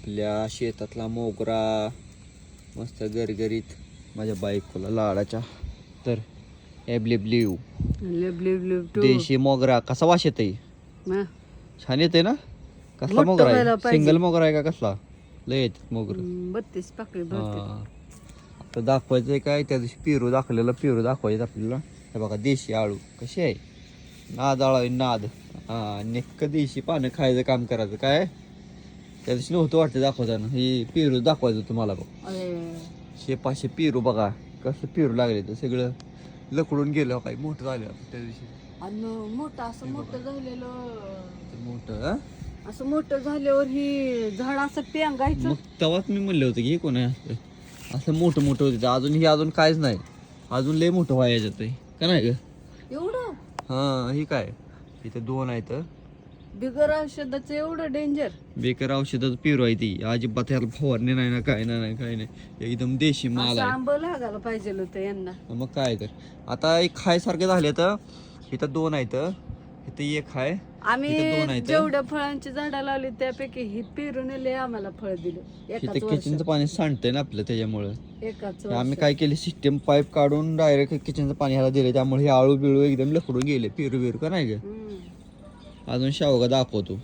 आपल्या शेतातला मोगरा मस्त गरगरीत माझ्या बायकोला लाडाच्या. तर एब्लिब्लिव लिव लिव लिव टू देशी मोगरा कसा वास येतोय? छान येते ना. कसला मोठं मोगरा व्हायला आहे? पाहिजे. सिंगल मोगरा आहे का कसला? लय येतात मोगर. 32 पाकळी भरते. आता दाखवायचंय काय, त्या दिवशी पेरू दाखवलेलं, पेरू दाखवायचं आपल्याला. हे बघा देशी आळू कशी आहे, नाद आळा नाद. नेक्क देशी पानं खायचं काम करायचं काय. त्या दिवशी नव्हतं वाटतं दाखवताना, हे पेरू दाखवायचं तुम्हाला बघ. शेपाशे पेरू बघा कसं पेरू लागले, तर सगळं लकडून गेलं काही मोठं झालं त्या दिवशी. आणि मोठं असं मोठं झालेलं, मोठं असं मोठं झाल्यावर ही झाड असं पेंगायचं. मग तेव्हाच मी म्हणलं होतं की हे कोण आहे असं मोठं मोठं होतं. अजून ही अजून काहीच नाही, अजून लय मोठं व्हायच्यात का नाही ग. एवढं हा ही काय इथं 2 आहेत. बिगर औषधाचं एवढं डेंजर. बेकार औषधाचं पेरू आहे ती. अजिबात ह्याला फवारणी नाही ना, काय नाही काय नाही, एकदम देशी माल असं आहे. आंब लागायला पाहिजे होतं यांना. मग काय तर आता एक खायसारखे झाले. तर इथं 2 आहेत, इथं 1 आहे. आम्ही इथं 2 आहेत. जेवढ्या फळांची झाडं लावली त्यापैकी ही पेरूने लय आम्हाला फळ दिलं इथं एकाच किचनचं वर्षात. पाणी सांडतंय ना आपलं, त्याच्यामुळं एकाच आम्ही वर्षात. काय केले, सिस्टम पाईप काढून डायरेक्ट किचनचं पाणी ह्याला दिले, त्यामुळे हे आळू बिळू एकदम लकडून गेले. पेरू बिरू का नाही ग. हम्म. अजून शेवगा दाखवतो.